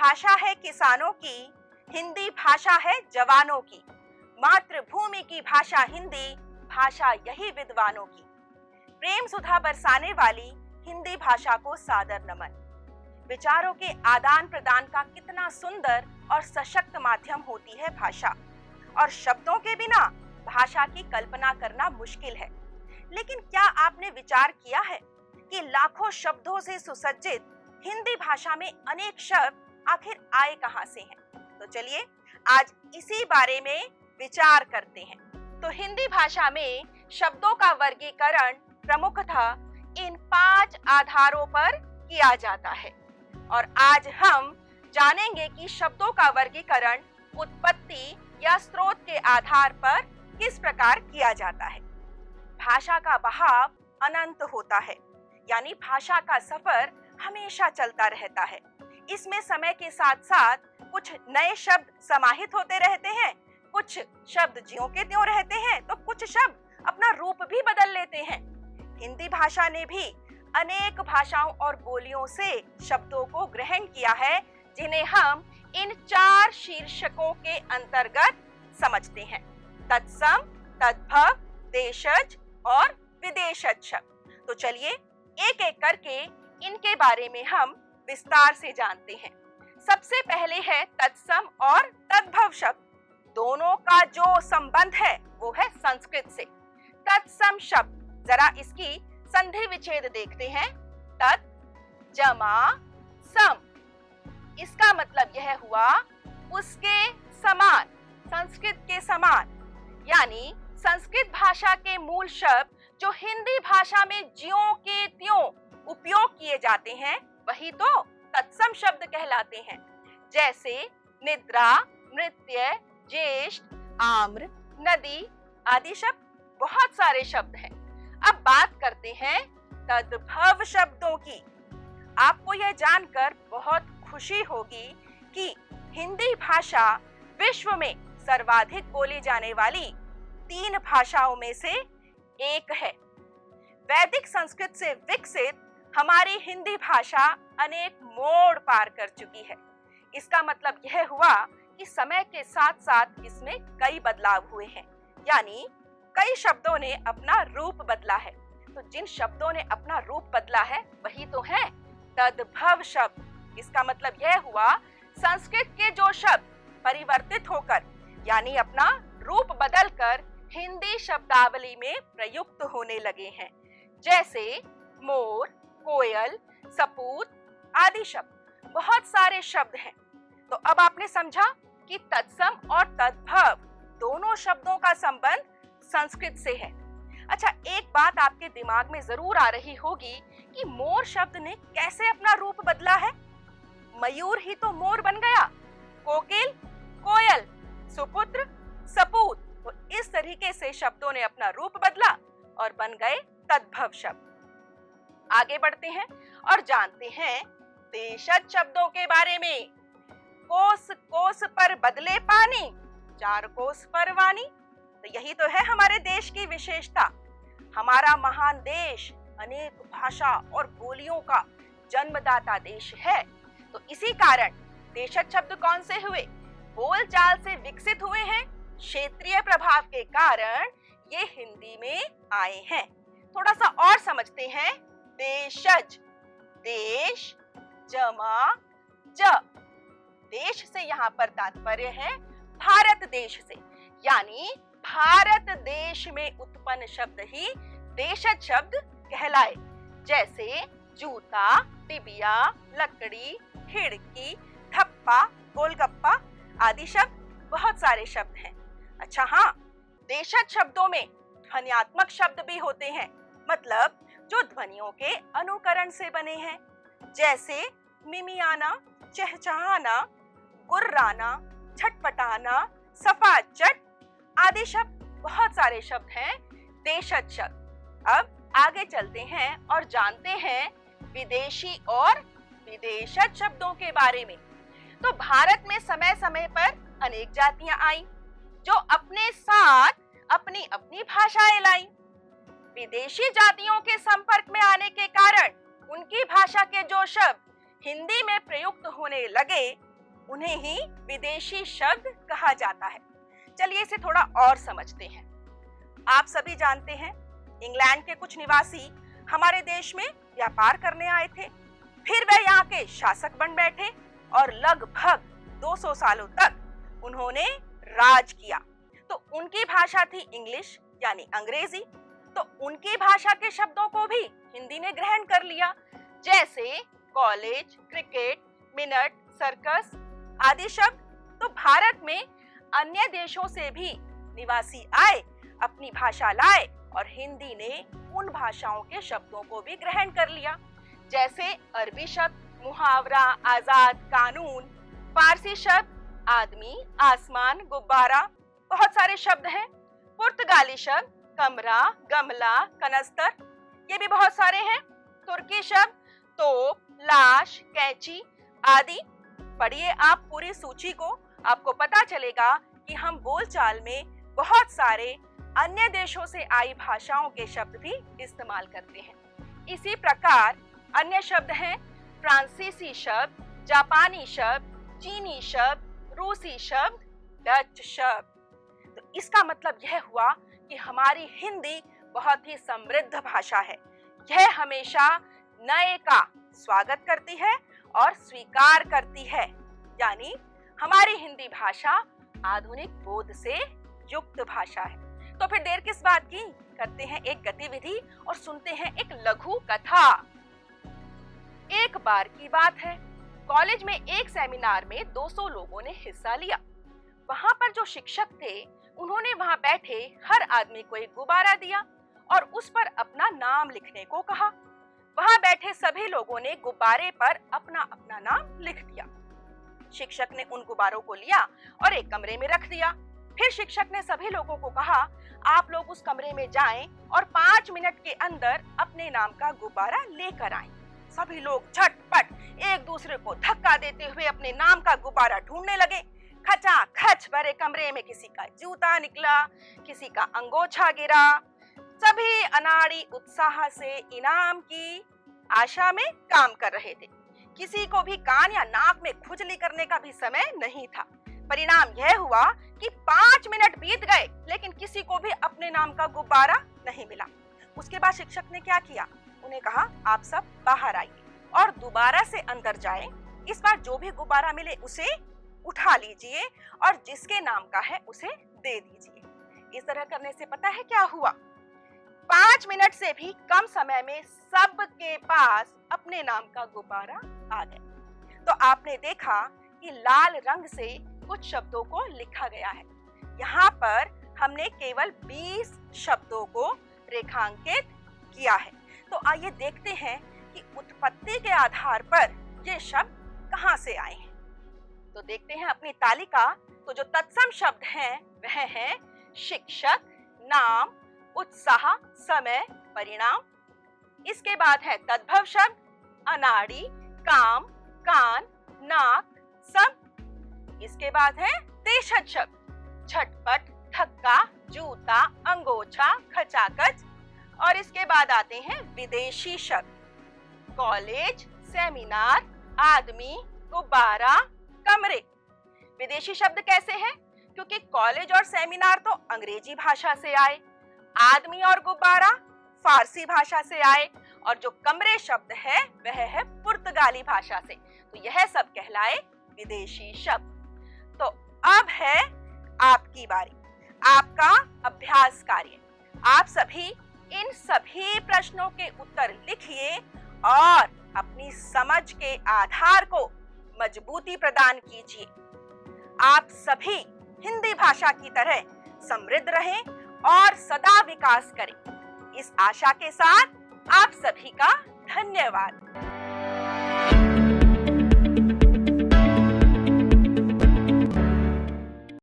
भाषा है किसानों की, हिंदी भाषा है जवानों की। मातृभूमि की भाषा हिंदी, भाषा यही विद्वानों की। प्रेम सुधा बरसाने वाली हिंदी भाषा को सादर नमन। विचारों के आदान प्रदान का कितना सुंदर और सशक्त माध्यम होती है भाषा, और शब्दों के बिना भाषा की कल्पना करना मुश्किल है। लेकिन क्या आपने विचार किया है कि लाखों शब्दों से सुसज्जित हिंदी भाषा में अनेक शब्द आखिर आए कहां से हैं? तो चलिए आज इसी बारे में विचार करते हैं। तो हिंदी भाषा में शब्दों का वर्गीकरण प्रमुखतः इन 5 आधारों पर किया जाता है, और आज हम जानेंगे कि शब्दों का वर्गीकरण उत्पत्ति या स्रोत के आधार पर किस प्रकार किया जाता है। भाषा का बहाव अनंत होता है, यानी भाषा का सफर हमेशा चलता रहता है। इसमें समय के साथ साथ कुछ नए शब्द समाहित होते रहते हैं, कुछ शब्द ज्यों के त्यों रहते हैं, तो कुछ शब्द अपना रूप भी बदल लेते हैं। हिंदी भाषा ने भी अनेक भाषाओं और बोलियों से शब्दों को ग्रहण किया है, जिन्हें हम इन 4 शीर्षकों के अंतर्गत समझते हैं: तत्सम, तद्भव, देशज और विदेशज शब्द। तो चलिए एक एक करके इनके बारे में हम विस्तार से जानते हैं। सबसे पहले है तत्सम और तद्भव शब्द। दोनों का जो संबंध है वो है संस्कृत से। तत्सम शब्द, जरा इसकी संधि विच्छेद देखते हैं। तत् जमा सम, इसका मतलब यह हुआ उसके समान, संस्कृत के समान। यानी संस्कृत भाषा के मूल शब्द जो हिंदी भाषा में ज्यों के त्यों उपयोग किए जाते हैं, वही तो तत्सम शब्द कहलाते हैं। जैसे निद्रा, नृत्य, ज्येष्ठ, आम्र, नदी आदि शब्द बहुत सारे शब्द हैं। अब बात करते हैं तद्भव शब्दों की। आपको यह जानकर बहुत खुशी होगी कि हिंदी भाषा विश्व में सर्वाधिक बोली जाने वाली 3 भाषाओं में से एक है। वैदिक संस्कृत से विकसित हमारी हिंदी भाषा अनेक मोड़ पार कर चुकी है। इसका मतलब यह हुआ कि समय के साथ साथ इसमें कई बदलाव हुए हैं, यानी कई शब्दों ने अपना रूप बदला है। तो जिन शब्दों ने अपना रूप बदला है वही तो है तद्भव शब्द। इसका मतलब यह हुआ संस्कृत के जो शब्द परिवर्तित होकर, यानी अपना रूप बदलकर हिंदी शब्दावली में प्रयुक्त होने लगे हैं। जैसे मोर, कोयल, सपूत आदि शब्द, बहुत सारे शब्द हैं। तो अब आपने समझा कि तत्सम और तद्भव दोनों शब्दों का संबंध संस्कृत से है। अच्छा, एक बात आपके दिमाग में जरूर आ रही होगी कि मोर शब्द ने कैसे अपना रूप बदला है। मयूर ही तो मोर बन गया, कोकिल कोयल, सुपुत्र सपूत। तो इस तरीके से शब्दों ने अपना रूप बदला और बन गए तद्भव शब्द। आगे बढ़ते हैं और जानते हैं देशज शब्दों के बारे में। कोस कोस पर बदले पानी, 4 कोस पर वाणी। तो यही तो है हमारे देश की विशेषता। हमारा महान देश अनेक भाषा और बोलियों का जन्मदाता देश है। तो इसी कारण देशज शब्द कौन से हुए? बोलचाल से विकसित हुए हैं। क्षेत्रीय प्रभाव के कारण ये हिंदी में आए हैं। थोड़ा सा और समझते हैं। देशज, देश जमा ज। देश से यहाँ पर तात्पर्य है भारत देश से, यानी भारत देश में उत्पन्न शब्द ही देशज शब्द कहलाए। जैसे जूता, टिबिया, लकड़ी, खिड़की, धप्पा, गोलगप्पा आदि शब्द, बहुत सारे शब्द हैं। अच्छा हाँ, देशज शब्दों में ध्वन्यात्मक शब्द भी होते हैं, मतलब जो ध्वनियों के अनुकरण से बने हैं। जैसे मिमियाना, चहचहाना, गुर्राना, छटपटाना, सफाचट आदि शब्द, बहुत सारे शब्द हैं देशज शब्द। अब आगे चलते हैं और जानते हैं विदेशी और विदेशज शब्दों के बारे में। तो भारत में समय समय पर अनेक जातियां आईं, जो अपने साथ अपनी अपनी भाषाएं लाईं। विदेशी जातियों के संपर्क में आने के कारण उनकी भाषा के जो शब्द हिंदी में प्रयुक्त होने लगे, उन्हें ही विदेशी शब्द कहा जाता है। चलिए इसे थोड़ा और समझते हैं। आप सभी जानते हैं, इंग्लैंड के कुछ निवासी हमारे देश में व्यापार करने आए थे। फिर वे यहाँ के शासक बन बैठे और लगभग 200 सालों तक उन्होंने राज किया। तो उनकी भाषा थी इंग्लिश यानी अंग्रेजी। तो उनकी भाषा के शब्दों को भी हिंदी ने ग्रहण कर लिया, जैसे कॉलेज, क्रिकेट, मिनट, सर्कस आदि शब्द। तो भारत में अन्य देशों से भी निवासी आए, अपनी भाषा लाए और हिंदी ने उन भाषाओं के शब्दों को भी ग्रहण कर लिया, जैसे अरबी शब्द मुहावरा, आजाद, कानून, फारसी शब्द आदमी, आसमान, गुब्बारा, बहुत सारे शब्द हैं। पुर्तगाली शब्द कमरा, गमला, कनस्तर, ये भी बहुत सारे हैं। तुर्की शब्द तोप, लाश, कैंची आदि। पढ़िए आप पूरी सूची को, आपको पता चलेगा कि हम बोलचाल में बहुत सारे अन्य देशों से आई भाषाओं के शब्द भी इस्तेमाल करते हैं। इसी प्रकार अन्य शब्द हैं फ्रांसीसी शब्द, जापानी शब्द, चीनी शब्द, रूसी शब्द, डच शब्द। तो इसका मतलब यह हुआ कि हमारी हिंदी बहुत ही समृद्ध भाषा है। यह हमेशा नए का स्वागत करती है और स्वीकार करती है, यानी हमारी हिंदी भाषा आधुनिक बोध से युक्त भाषा है। तो फिर देर किस बात की, करते हैं एक गतिविधि और सुनते हैं एक लघु कथा। एक बार की बात है, कॉलेज में एक सेमिनार में 200 लोगों ने हिस्सा लिया। वहां पर जो शिक्षक थे, उन्होंने वहां बैठे हर आदमी को एक गुब्बारा दिया और उस पर अपना नाम लिखने को कहा। वहां बैठे सभी लोगों ने गुब्बारे पर अपना अपना नाम लिख दिया। शिक्षक ने उन गुब्बारों को लिया और एक कमरे में रख दिया। फिर शिक्षक ने सभी लोगों को कहा, आप लोग उस कमरे में जाएं और 5 मिनट के अंदर अपने नाम का गुब्बारा लेकर आएं। सभी लोग झटपट एक दूसरे को धक्का देते हुए अपने नाम का गुब्बारा ढूंढने लगे। खचाखच भरे कमरे में किसी का जूता निकला, किसी का अंगोछा गिरा। सभी अनाड़ी उत्साह से इनाम की आशा में काम कर रहे थे। किसी को भी कान या नाक में खुजली करने का भी समय नहीं था। परिणाम यह हुआ कि 5 मिनट बीत गए, लेकिन किसी को भी अपने नाम का गुब्बारा नहीं मिला। उसके बाद शिक्षक ने क्या किया, उन्हें कहा, आप सब बाहर आइए और दोबारा से अंदर जाएं। इस बार जो भी गुब्बारा मिले उसे उठा लीजिए और जिसके नाम का है उसे दे दीजिए। इस तरह करने से पता है क्या हुआ, 5 मिनट से भी कम समय में सबके पास अपने नाम का गुब्बारा आ गया। तो आपने देखा कि लाल रंग से कुछ शब्दों को लिखा गया है। यहाँ पर हमने केवल 20 शब्दों को रेखांकित किया है। तो आइए देखते हैं कि उत्पत्ति के आधार पर ये शब्द कहाँ से आए हैं। तो देखते हैं अपनी तालिका। तो जो तत्सम शब्द हैं वह हैं शिक्षक, नाम, उत्साह, समय, परिणाम। इसके बाद है तद्भव शब्द अनाड़ी, काम, कान, नाक, सब। इसके बाद है देशज शब्द झटपट, धक्का, जूता, अंगोछा, खचाखच। और इसके बाद आते हैं विदेशी शब्द कॉलेज, सेमिनार, आदमी, गुब्बारा, कमरे। विदेशी शब्द कैसे हैं? क्योंकि कॉलेज और सेमिनार तो अंग्रेजी भाषा से आए, आदमी और गुब्बारा फारसी भाषा से आए, और जो कमरे शब्द है वह है पुर्तगाली भाषा से। तो यह सब कहलाए विदेशी शब्द। तो अब है आपकी बारी, आपका अभ्यास कार्य। आप सभी इन सभी प्रश्नों के उत्तर लिखिए और अपनी समझ के आधार को मजबूती प्रदान कीजिए। आप सभी हिंदी भाषा की तरह समृद्ध रहें और सदा विकास करें। इस आशा के साथ आप सभी का धन्यवाद।